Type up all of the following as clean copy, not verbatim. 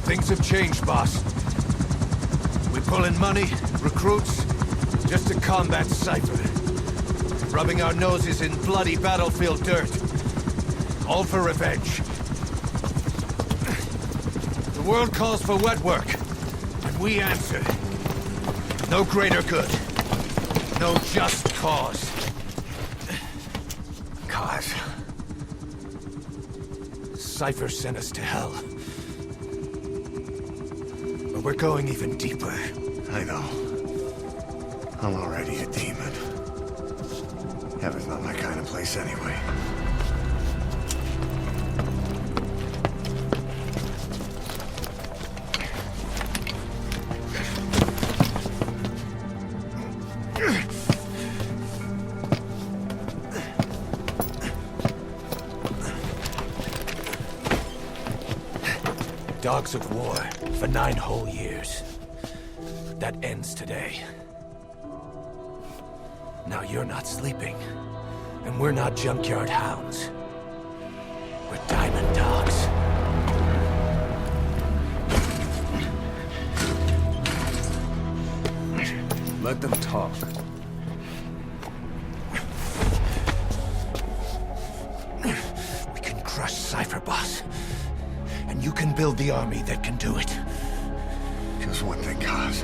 Things have changed, boss. We pull in money, recruits, just to combat Cypher. Rubbing our noses in bloody battlefield dirt. All for revenge. The world calls for wet work, and we answer. No greater good. No just cause. Cause. Cypher sent us to hell. But we're going even deeper. I know. I'm already a demon. Heaven's not my kind of place anyway. Dogs of war for 9 whole years. That ends today. Now you're not sleeping, and we're not junkyard hounds. We're diamond dogs. Let them talk. We can crush Cypher, boss. And you can build the army that can do it. Just one thing, Kaz.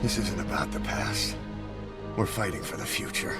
This isn't about the past. We're fighting for the future.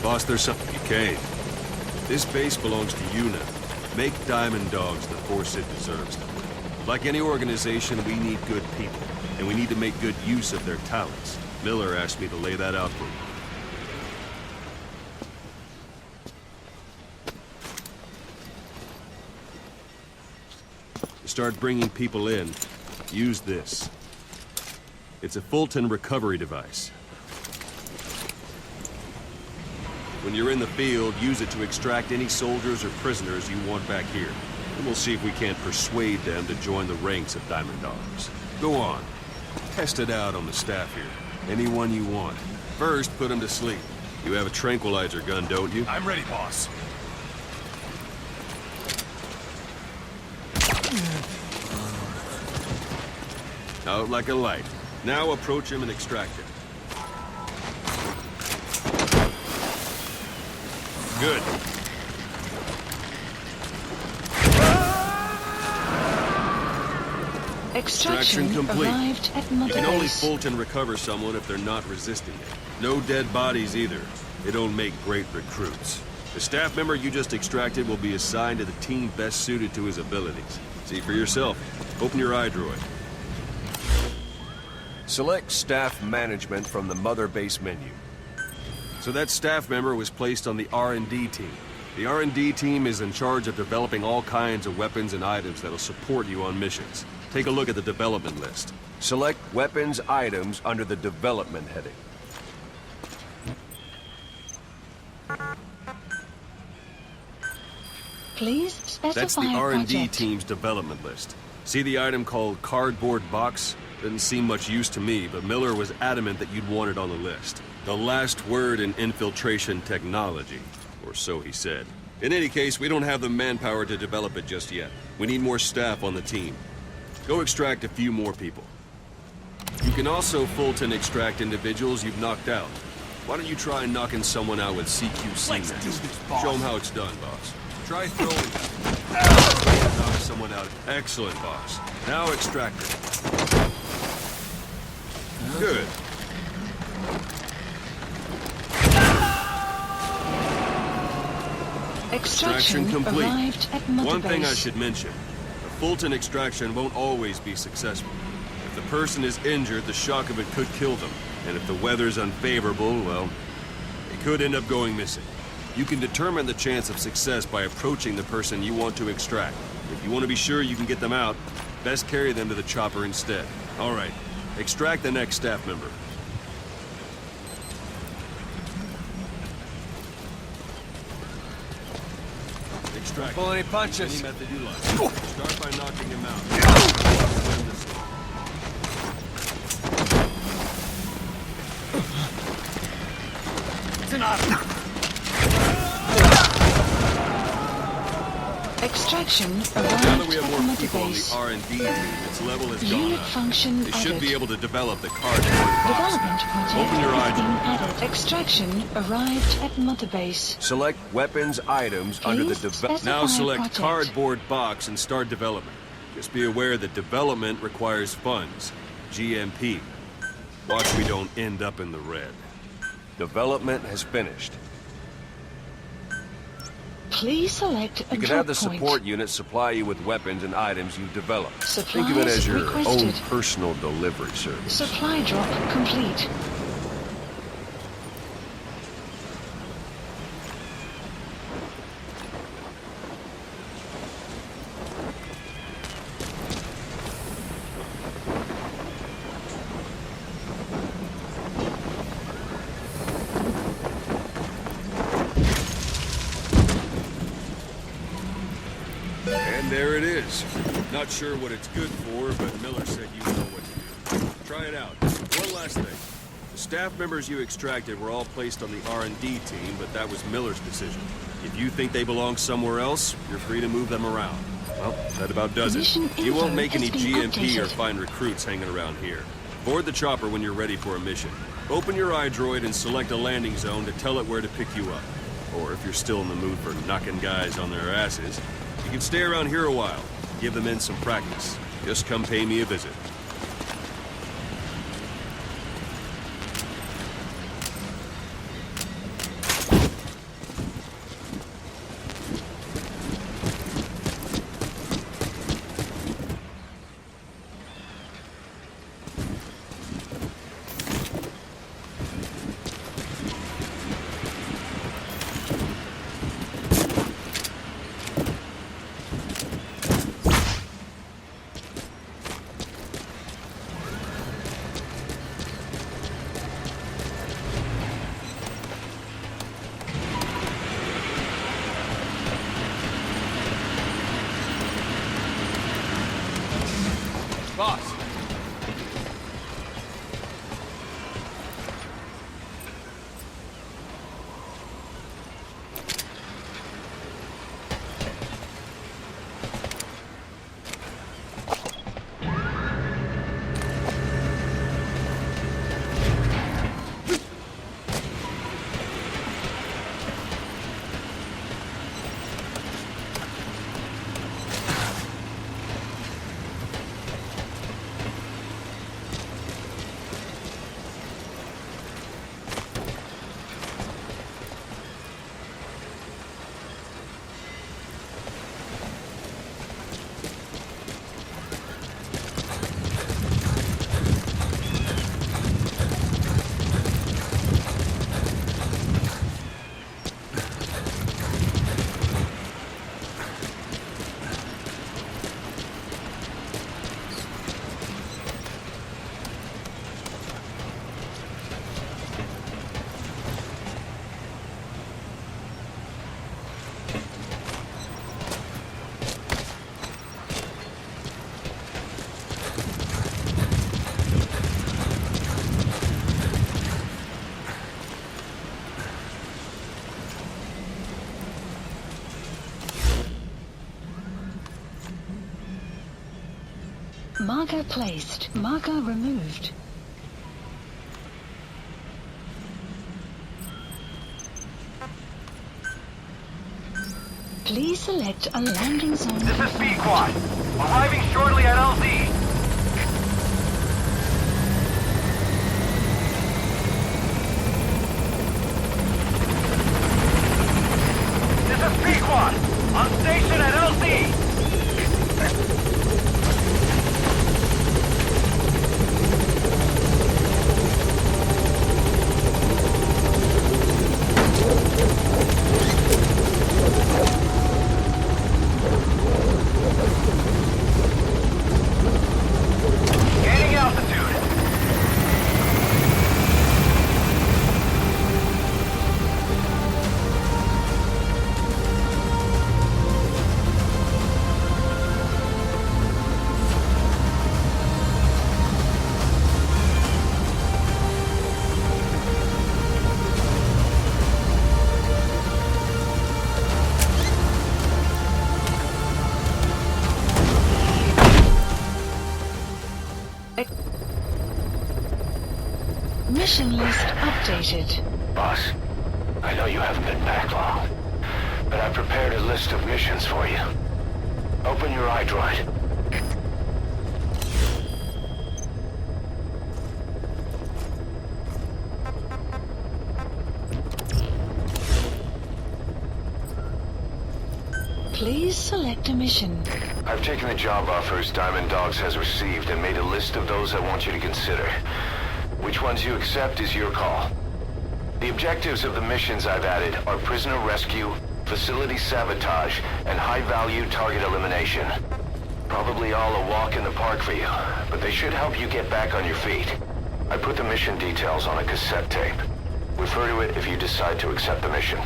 Boss, there's something you came. This base belongs to you now. Make Diamond Dogs the force it deserves. Like any organization, we need good people, and we need to make good use of their talents. Miller asked me to lay that out for you. To start bringing people in, use this. It's a Fulton recovery device. When you're in the field, use it to extract any soldiers or prisoners you want back here. And we'll see if we can't persuade them to join the ranks of Diamond Dogs. Go on. Test it out on the staff here. Anyone you want. First, put them to sleep. You have a tranquilizer gun, don't you? I'm ready, boss. Out like a light. Now approach him and extract him. Good. Extraction complete. Arrived at You can only base. Fulton recover someone if they're not resisting it. No dead bodies either. They don't make great recruits. The staff member you just extracted will be assigned to the team best suited to his abilities. See for yourself. Open your eye droid. Select staff management from the mother base menu. So that staff member was placed on the R&D team. The R&D team is in charge of developing all kinds of weapons and items that'll support you on missions. Take a look at the development list. Select weapons items under the development heading. Please specify That's the R&D project. team's development list. See the item called cardboard box? Didn't seem much use to me, but Miller was adamant that you'd want it on the list. The last word in infiltration technology, or so he said. In any case, we don't have the manpower to develop it just yet. We need more staff on the team. Go extract a few more people. You can also Fulton extract individuals you've knocked out. Why don't you try knocking someone out with CQC Let's next? do this, boss. Show them how it's done, boss. Try throwing. Knock someone out. Excellent, boss. Now extract it. Good. Extraction complete. arrived at mother One thing I base. should mention. A Fulton extraction won't always be successful. If the person is injured, the shock of it could kill them. And if the weather's unfavorable, well, they could end up going missing. You can determine the chance of success by approaching the person you want to extract. If you want to be sure you can get them out, best carry them to the chopper instead. All right, extract the next staff member. Extract. Pull any punches. Any method you like. Start by knocking him out. Extraction Now that arrived we have at more Mother people on the Base. R&D team, its level has Unit gone up. function They should added. be able to develop the cardboard box. Development project Open your has eyes. been added. Extraction arrived at Mother Base. Select weapons items under the Please development. specify Now select project. cardboard box and start development. Just be aware that development requires funds. GMP. Watch we don't end up in the red. Development has finished. Please select a You can drop have the point. support unit supply you with weapons and items you've developed. Think of it Supplies as your requested. own personal delivery service. Supply drop complete. And there it is. Not sure what it's good for, but Miller said you know what to do. Try it out. One last thing. The staff members you extracted were all placed on the R&D team, but that was Miller's decision. If you think they belong somewhere else, you're free to move them around. Well, that about does it. Mission You won't info make any has been GMP or updated. find recruits hanging around here. Board the chopper when you're ready for a mission. Open your iDroid and select a landing zone to tell it where to pick you up. Or if you're still in the mood for knocking guys on their asses, you can stay around here a while. Give the men some practice. Just come pay me a visit. Boss. Marker placed. Marker removed. Please select a landing zone. This is B-Quad. Arriving shortly at LZ. This is B-Quad. On station at LZ. Mission list updated. Boss, I know you haven't been back long, but I prepared a list of missions for you. Open your iDroid. Please select a mission. I've taken the job offers Diamond Dogs has received and made a list of those I want you to consider. Which ones you accept is your call. The objectives of the missions I've added are prisoner rescue, facility sabotage, and high-value target elimination. Probably all a walk in the park for you, but they should help you get back on your feet. I put the mission details on a cassette tape. Refer to it if you decide to accept the mission.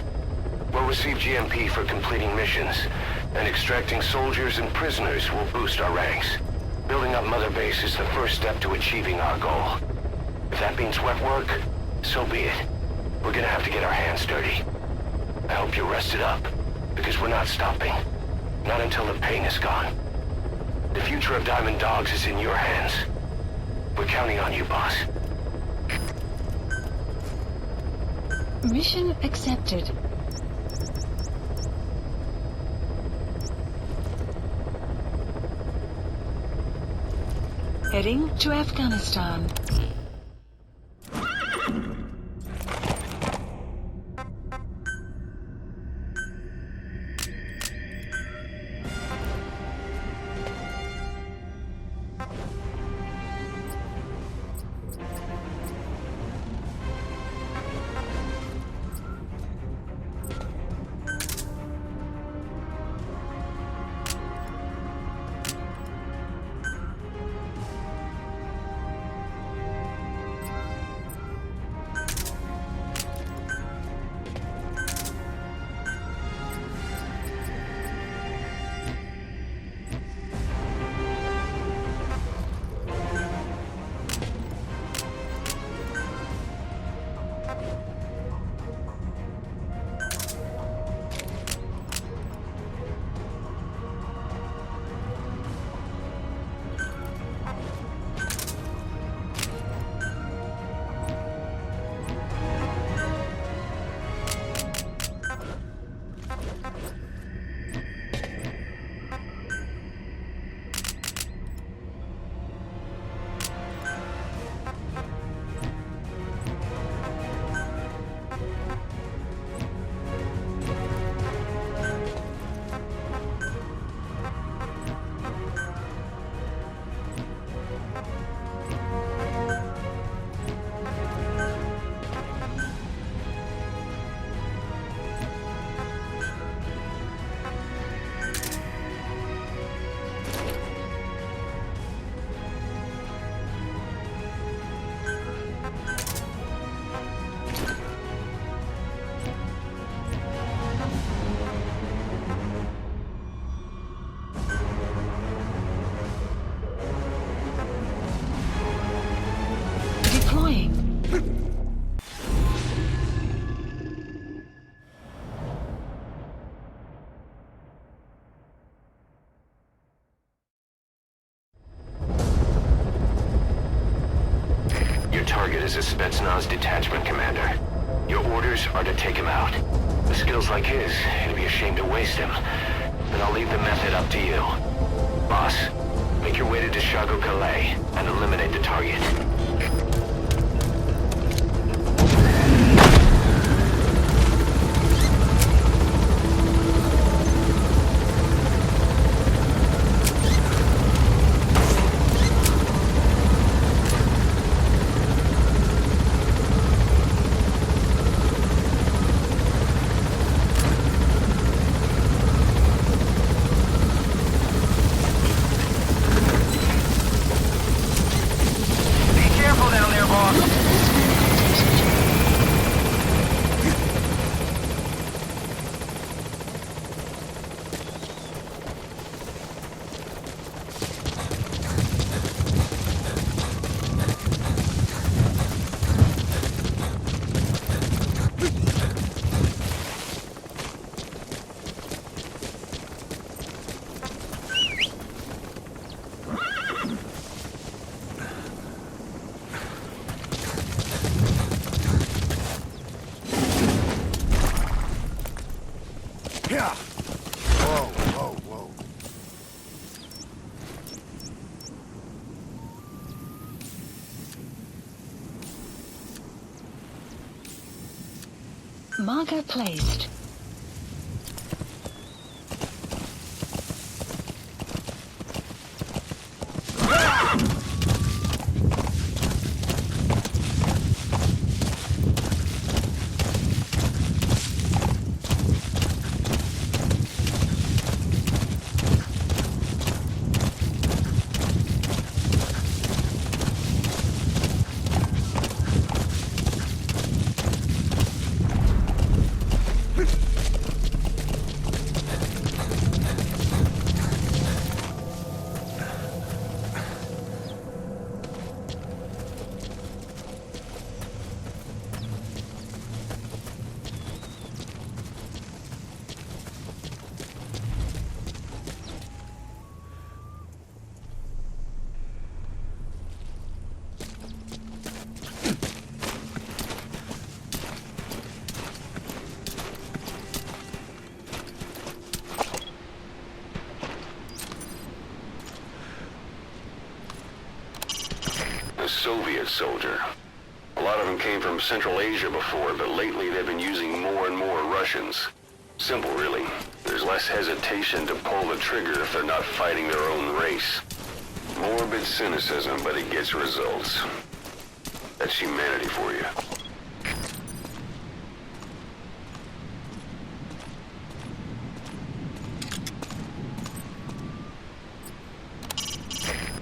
We'll receive GMP for completing missions, and extracting soldiers and prisoners will boost our ranks. Building up Mother Base is the first step to achieving our goal. If that means wet work, so be it. We're gonna have to get our hands dirty. I hope you're rested up, because we're not stopping. Not until the pain is gone. The future of Diamond Dogs is in your hands. We're counting on you, boss. Mission accepted. Heading to Afghanistan. Target is a Spetsnaz detachment commander. Your orders are to take him out. With skills like his, it'd be a shame to waste him. But I'll leave the method up to you. Boss, make your way to Dishago Calais and eliminate the target. Be careful. Yeah. Whoa, whoa, whoa. Marker placed. Soviet soldier. A lot of them came from Central Asia before, but lately they've been using more and more Russians. Simple, really. There's less hesitation to pull the trigger if they're not fighting their own race. Morbid cynicism, but it gets results. That's humanity for you.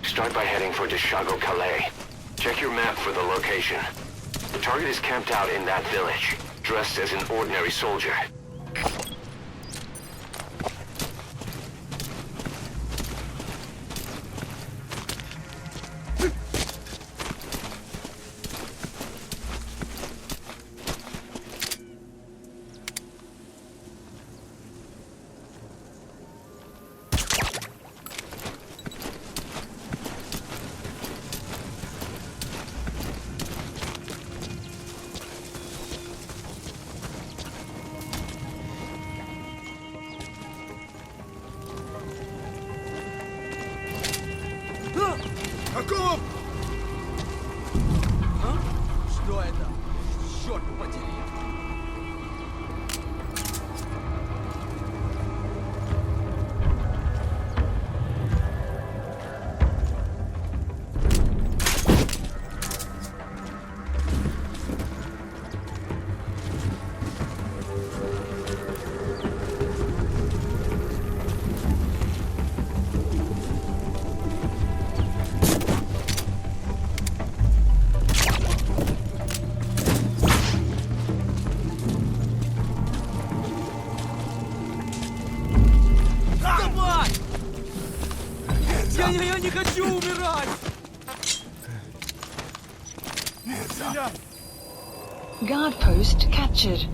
Start by heading for Deshago Calais. Check your map for the location. The target is camped out in that village, dressed as an ordinary soldier. Каков? Что это? Черт подери! Давай! Я не хочу умирать! Guard post captured.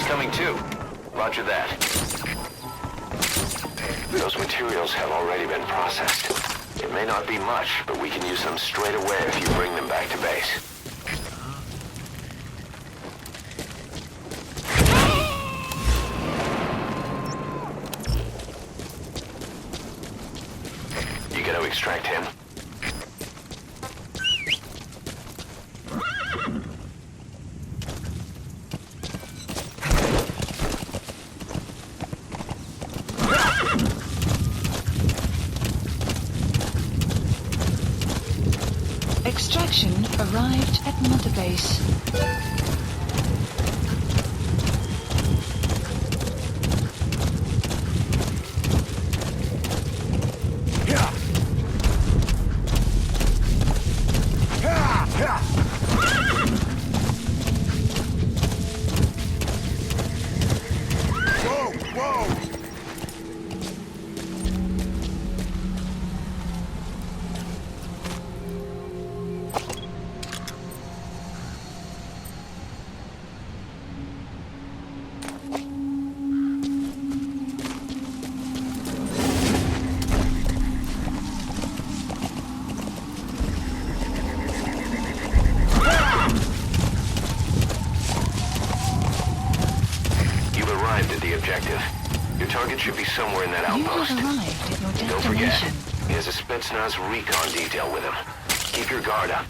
Coming too. Roger that. Those materials have already been processed. It may not be much, but we can use them straight away if you bring them back to base. You gonna extract him? Extraction arrived at Mother Base. somewhere in that You outpost. have arrived at your Don't forget, destination. he has a Spetsnaz recon detail with him. Keep your guard up.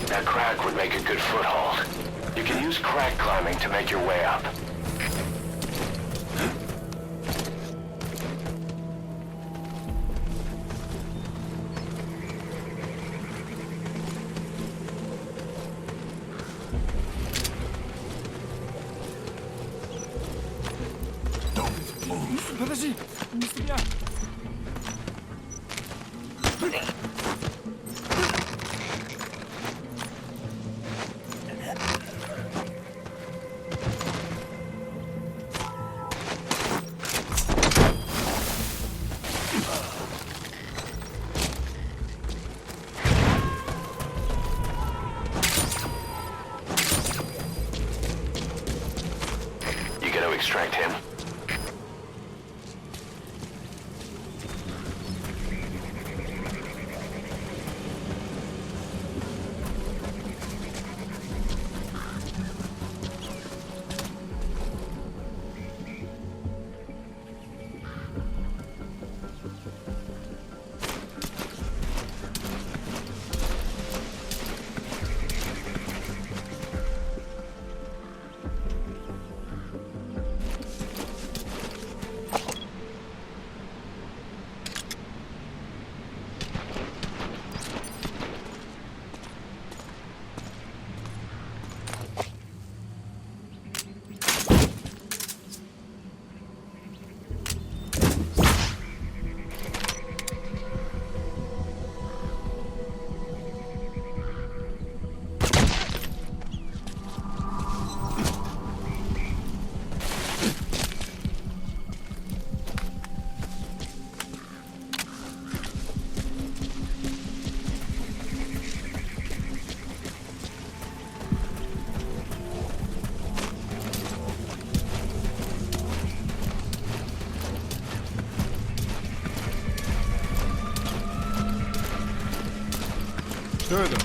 That crack would make a good foothold. You can use crack climbing to make your way up. Подожди, не стреляй. You gotta extract him. Что это?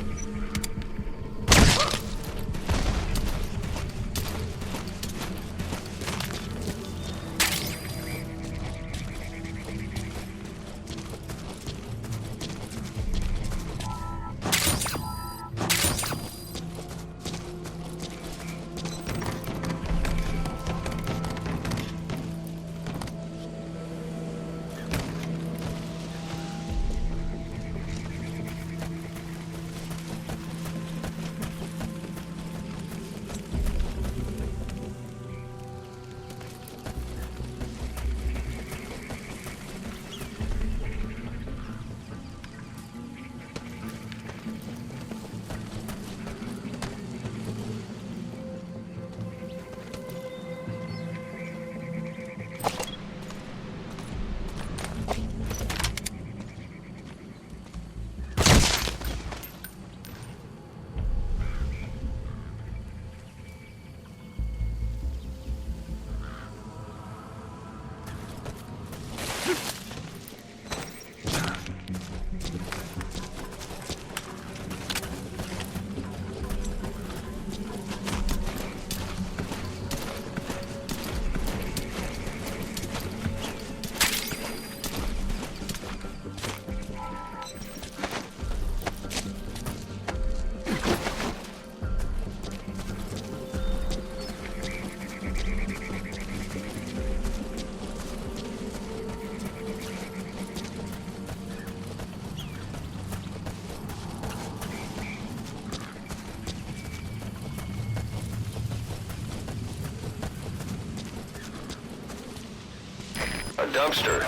dumpster.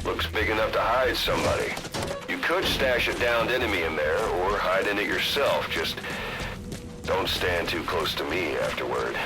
Looks big enough to hide somebody. You could stash a downed enemy in there, or hide in it yourself. Just don't stand too close to me afterward.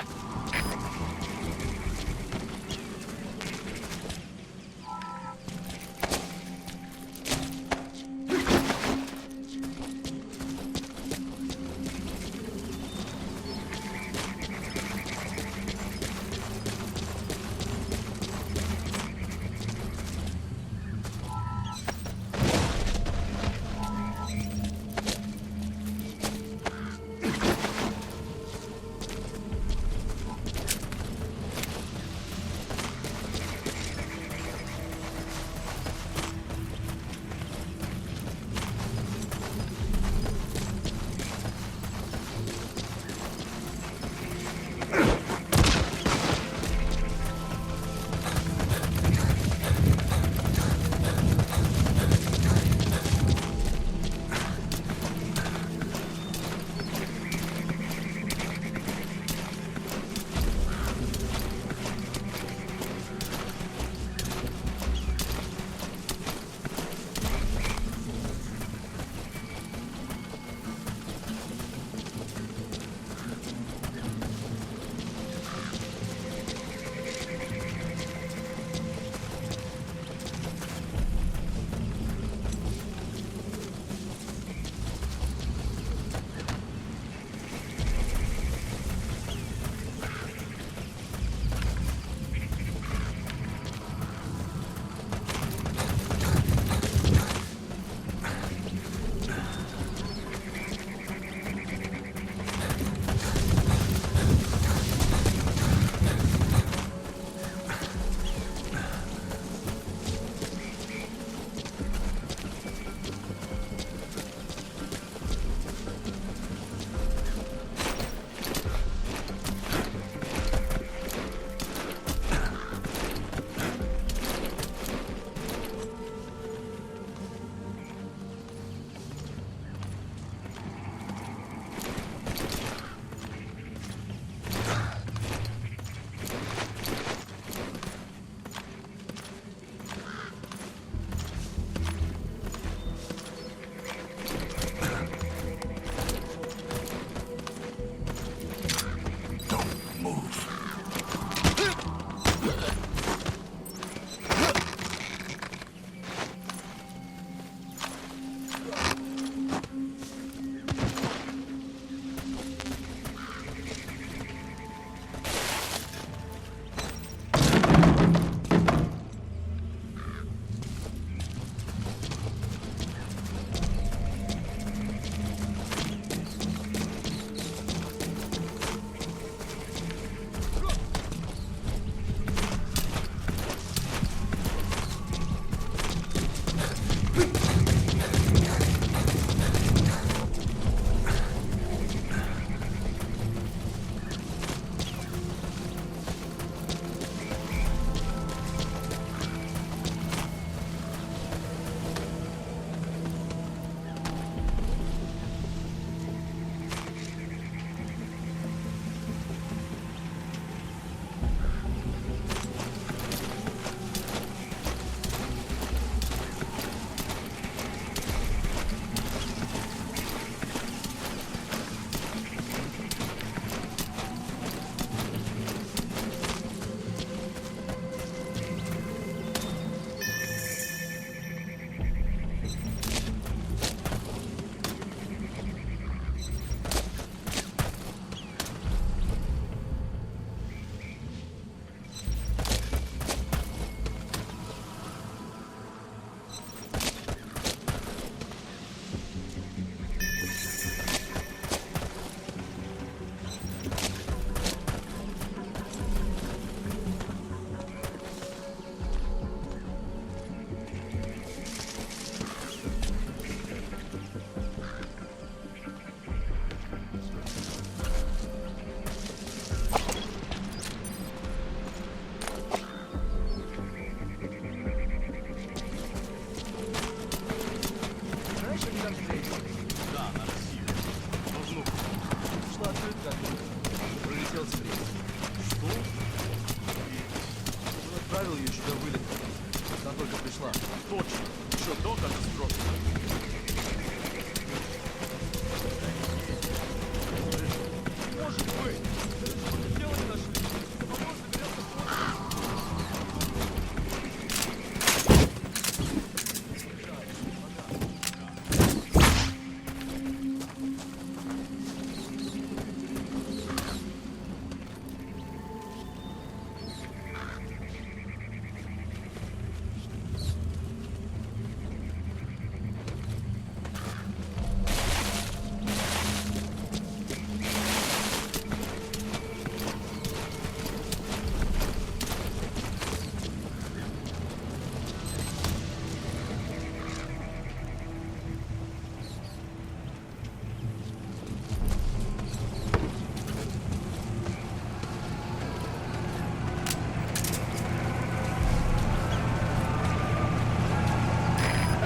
Отправил ее сюда вылет. только пришла. Точно. Еще до катастрофы. Может быть. Что-то дело не нашли. Помог заберется позже.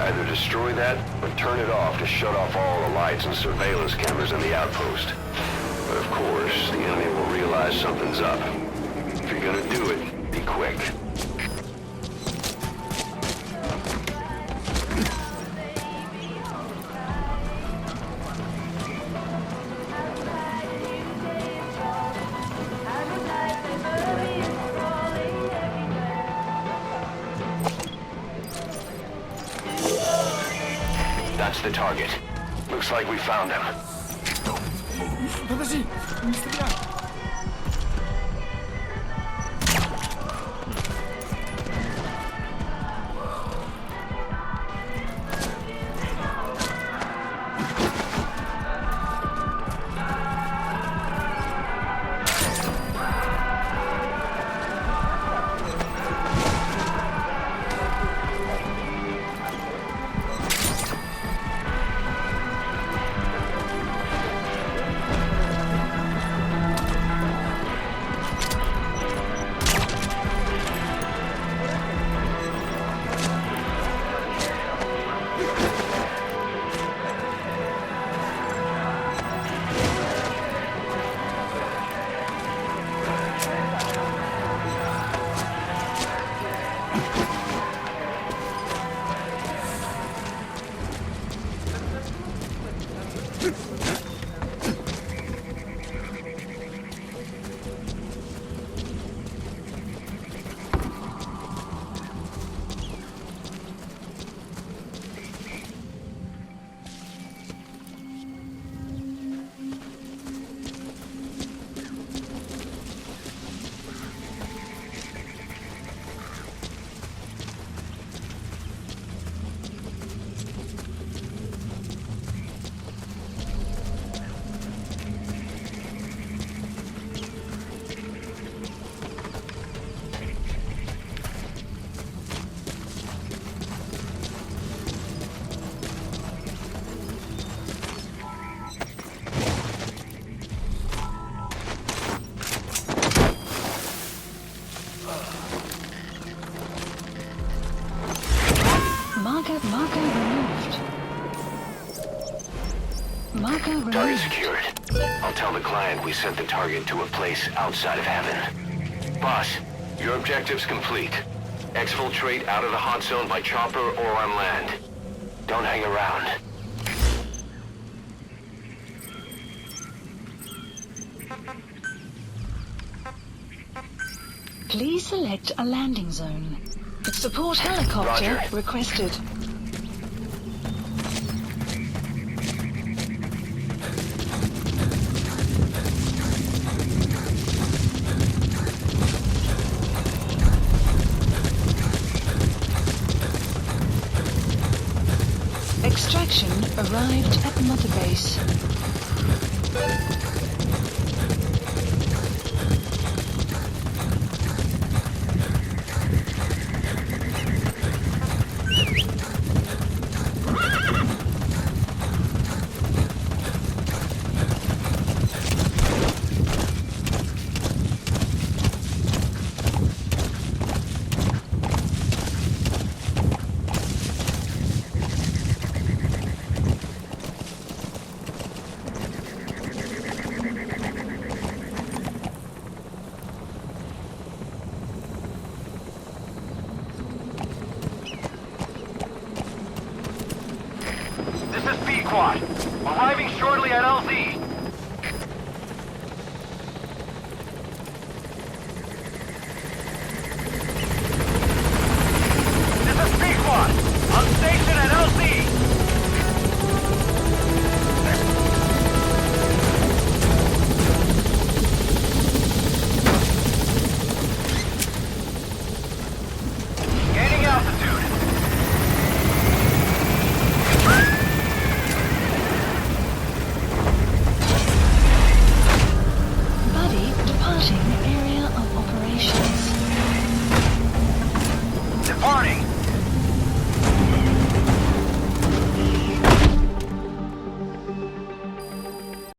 Either destroy that, or turn it off to shut off all the lights and surveillance cameras in the outpost. But of course, the enemy will realize something's up. If you're gonna do it, be quick. That's the target. Looks like we found him. Подожди, не стреляй. Marker removed. Marker Target removed. secured. I'll tell the client we sent the target to a place outside of heaven. Boss, your objective's complete. Exfiltrate out of the hot zone by chopper or on land. Don't hang around. Please select a landing zone. Support helicopter Roger. requested. Extraction arrived at Mother Base. squad. Arriving shortly at LZ.